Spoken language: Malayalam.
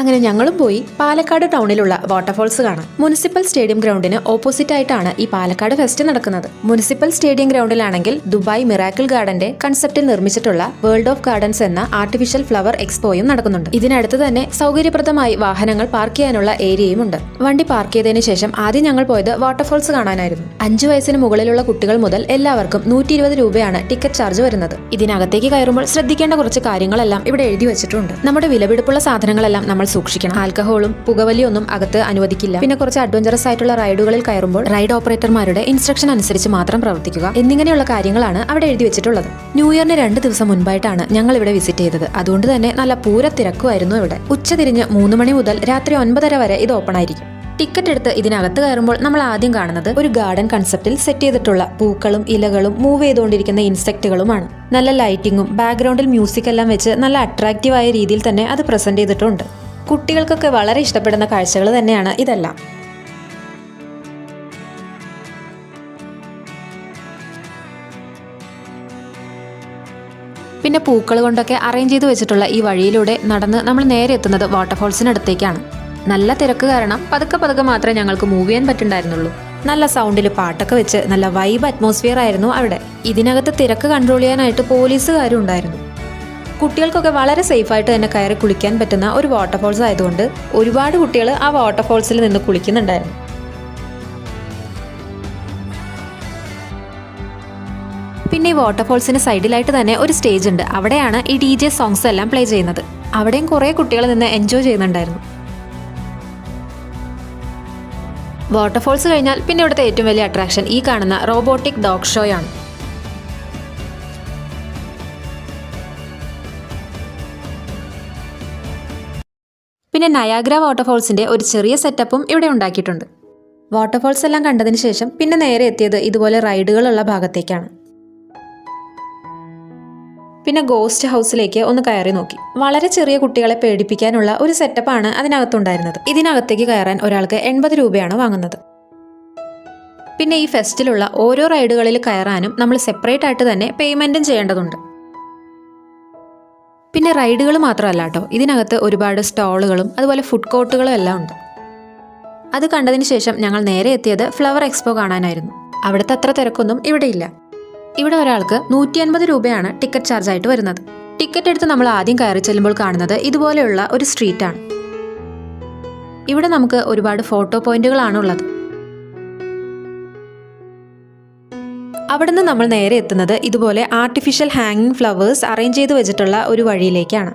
അങ്ങനെ ഞങ്ങളും പോയി പാലക്കാട് ടൗണിലുള്ള വാട്ടർഫോൾസ് കാണാം. മുനിസിപ്പൽ സ്റ്റേഡിയം ഗ്രൗണ്ടിന് ഓപ്പോസിറ്റ് ആയിട്ടാണ് ഈ പാലക്കാട് ഫെസ്റ്റ് നടക്കുന്നത്. മുനിസിപ്പൽ സ്റ്റേഡിയം ഗ്രൗണ്ടിലാണെങ്കിൽ ദുബായ് മിറാക്കിൾ ഗാർഡന്റെ കൺസെപ്റ്റിൽ നിർമ്മിച്ചിട്ടുള്ള വേൾഡ് ഓഫ് ഗാർഡൻസ് എന്ന ആർട്ടിഫിഷ്യൽ ഫ്ലവർ എക്സ്പോയും നടക്കുന്നുണ്ട്. ഇതിനടുത്ത് തന്നെ സൗകര്യപ്രദമായി വാഹനങ്ങൾ പാർക്ക് ചെയ്യാനുള്ള ഏരിയയും ഉണ്ട്. വണ്ടി പാർക്ക് ചെയ്തതിനു ശേഷം ആദ്യം ഞങ്ങൾ പോയത് വാട്ടർഫോൾസ് കാണാനായിരുന്നു. 5 വയസ്സിന് മുകളിലുള്ള കുട്ടികൾ മുതൽ എല്ലാവർക്കും 120 രൂപയാണ് ടിക്കറ്റ് ചാർജ് വരുന്നത്. ഇതിനകത്തേക്ക് കയറുമ്പോൾ ശ്രദ്ധിക്കേണ്ട കുറച്ച് കാര്യങ്ങളെല്ലാം ഇവിടെ എഴുതി വെച്ചിട്ടുണ്ട്. നമ്മുടെ വിലപിടിപ്പുള്ള സാധനങ്ങളെല്ലാം നമ്മൾ സൂക്ഷിക്കണം. ആൽക്കഹോളും പുകവലിയൊന്നും അകത്ത് അനുവദിക്കില്ല. പിന്നെ കുറച്ച് അഡ്വഞ്ചറസ് ആയിട്ടുള്ള റൈഡുകളിൽ കയറുമ്പോൾ റൈഡ് ഓപ്പറേറ്റർമാരുടെ ഇൻസ്ട്രക്ഷൻ അനുസരിച്ച് മാത്രം പ്രവർത്തിക്കുക എന്നിങ്ങനെയുള്ള കാര്യങ്ങളാണ് അവിടെ എഴുതി വെച്ചിട്ടുള്ളത്. ന്യൂ ഇയറിന് 2 ദിവസം മുൻപായിട്ടാണ് ഞങ്ങൾ ഇവിടെ വിസിറ്റ് ചെയ്തത്. അതുകൊണ്ട് തന്നെ നല്ല പൂര തിരക്കുമായിരുന്നു ഇവിടെ. ഉച്ചതിരിഞ്ഞ് 3 മണി മുതൽ രാത്രി 9:30 വരെ ഇത് ഓപ്പൺ ആയിരിക്കും. ടിക്കറ്റ് എടുത്ത് ഇതിനകത്ത് കയറുമ്പോൾ നമ്മൾ ആദ്യം കാണുന്നത് ഒരു ഗാർഡൻ കൺസെപ്റ്റിൽ സെറ്റ് ചെയ്തിട്ടുള്ള പൂക്കളും ഇലകളും മൂവ് ചെയ്തുകൊണ്ടിരിക്കുന്ന ഇൻസെക്റ്റുകളുമാണ്. നല്ല ലൈറ്റിങ്ങും ബാക്ക്ഗ്രൗണ്ടിൽ മ്യൂസിക് എല്ലാം വെച്ച് നല്ല അട്രാക്റ്റീവായ രീതിയിൽ തന്നെ അത് പ്രസന്റ് ചെയ്തിട്ടുണ്ട്. കുട്ടികൾക്കൊക്കെ വളരെ ഇഷ്ടപ്പെടുന്ന കാഴ്ചകൾ തന്നെയാണ് ഇതെല്ലാം. പിന്നെ പൂക്കൾ കൊണ്ടൊക്കെ അറേഞ്ച് ചെയ്ത് വെച്ചിട്ടുള്ള ഈ വഴിയിലൂടെ നടന്ന് നമ്മൾ നേരെ എത്തുന്നത് വാട്ടർഫോൾസിനടുത്തേക്കാണ്. നല്ല തിരക്ക് കാരണം പതുക്കെ മാത്രമേ ഞങ്ങൾക്ക് മൂവ് ചെയ്യാൻ പറ്റുണ്ടായിരുന്നുള്ളൂ. നല്ല സൗണ്ടിൽ പാട്ടൊക്കെ വെച്ച് നല്ല വൈബ് അറ്റ്മോസ്ഫിയർ ആയിരുന്നു അവിടെ. ഇതിനകത്ത് തിരക്ക് കൺട്രോൾ ചെയ്യാനായിട്ട് പോലീസുകാരും ഉണ്ടായിരുന്നു. കുട്ടികൾക്കൊക്കെ വളരെ സേഫായിട്ട് തന്നെ കയറി കുളിക്കാൻ പറ്റുന്ന ഒരു വാട്ടർഫോൾസ് ആയതുകൊണ്ട് ഒരുപാട് കുട്ടികൾ ആ വാട്ടർഫോൾസിൽ നിന്ന് കുളിക്കുന്നുണ്ടായിരുന്നു. പിന്നെ ഈ വാട്ടർഫോൾസിന് സൈഡിലായിട്ട് തന്നെ ഒരു സ്റ്റേജ് ഉണ്ട്. അവിടെയാണ് ഈ DJ സോങ്സ് എല്ലാം പ്ലേ ചെയ്യുന്നത്. അവിടെയും കുറേ കുട്ടികൾ നിന്ന് എൻജോയ് ചെയ്യുന്നുണ്ടായിരുന്നു. വാട്ടർഫോൾസ് കഴിഞ്ഞാൽ പിന്നെ ഇവിടുത്തെ ഏറ്റവും വലിയ അട്രാക്ഷൻ ഈ കാണുന്ന റോബോട്ടിക് ഡോഗ് ഷോ ആണ്. പിന്നെ നയാഗ്ര വാട്ടർഫോൾസിന്റെ ഒരു ചെറിയ സെറ്റപ്പും ഇവിടെ ഉണ്ടാക്കിയിട്ടുണ്ട്. വാട്ടർഫോൾസ് എല്ലാം കണ്ടതിന് ശേഷം പിന്നെ നേരെ എത്തിയത് ഇതുപോലെ റൈഡുകളുള്ള ഭാഗത്തേക്കാണ്. പിന്നെ ഗോസ്റ്റ് ഹൗസിലേക്ക് ഒന്ന് കയറി നോക്കി. വളരെ ചെറിയ കുട്ടികളെ പേടിപ്പിക്കാനുള്ള ഒരു സെറ്റപ്പാണ് അതിനകത്തുണ്ടായിരുന്നത്. ഇതിനകത്തേക്ക് കയറാൻ ഒരാൾക്ക് 80 രൂപയാണ് വാങ്ങുന്നത്. പിന്നെ ഈ ഫെസ്റ്റിലുള്ള ഓരോ റൈഡുകളിൽ കയറാനും നമ്മൾ സെപ്പറേറ്റ് ആയിട്ട് തന്നെ പേയ്മെന്റും ചെയ്യേണ്ടതുണ്ട്. പിന്നെ റൈഡുകൾ മാത്രമല്ല കേട്ടോ, ഇതിനകത്ത് ഒരുപാട് സ്റ്റോളുകളും അതുപോലെ ഫുഡ് കോർട്ടുകളും എല്ലാം ഉണ്ട്. അത് കണ്ടതിന് ശേഷം ഞങ്ങൾ നേരെ എത്തിയത് ഫ്ലവർ എക്സ്പോ കാണാനായിരുന്നു. അവിടുത്തെ അത്ര തിരക്കൊന്നും ഇവിടെ ഇല്ല. ഇവിടെ ഒരാൾക്ക് 150 രൂപയാണ് ടിക്കറ്റ് ചാർജ് ആയിട്ട് വരുന്നത്. ടിക്കറ്റ് എടുത്ത് നമ്മൾ ആദ്യം കയറി ചെല്ലുമ്പോൾ കാണുന്നത് ഇതുപോലെയുള്ള ഒരു സ്ട്രീറ്റാണ്. ഇവിടെ നമുക്ക് ഒരുപാട് ഫോട്ടോ പോയിന്റുകളാണ് ഉള്ളത്. അവിടുന്ന് നമ്മൾ നേരെ എത്തുന്നത് ഇതുപോലെ ആർട്ടിഫിഷ്യൽ ഹാങ്ങിങ് ഫ്ലവേഴ്സ് അറേഞ്ച് ചെയ്ത് വെച്ചിട്ടുള്ള ഒരു വഴിയിലേക്കാണ്.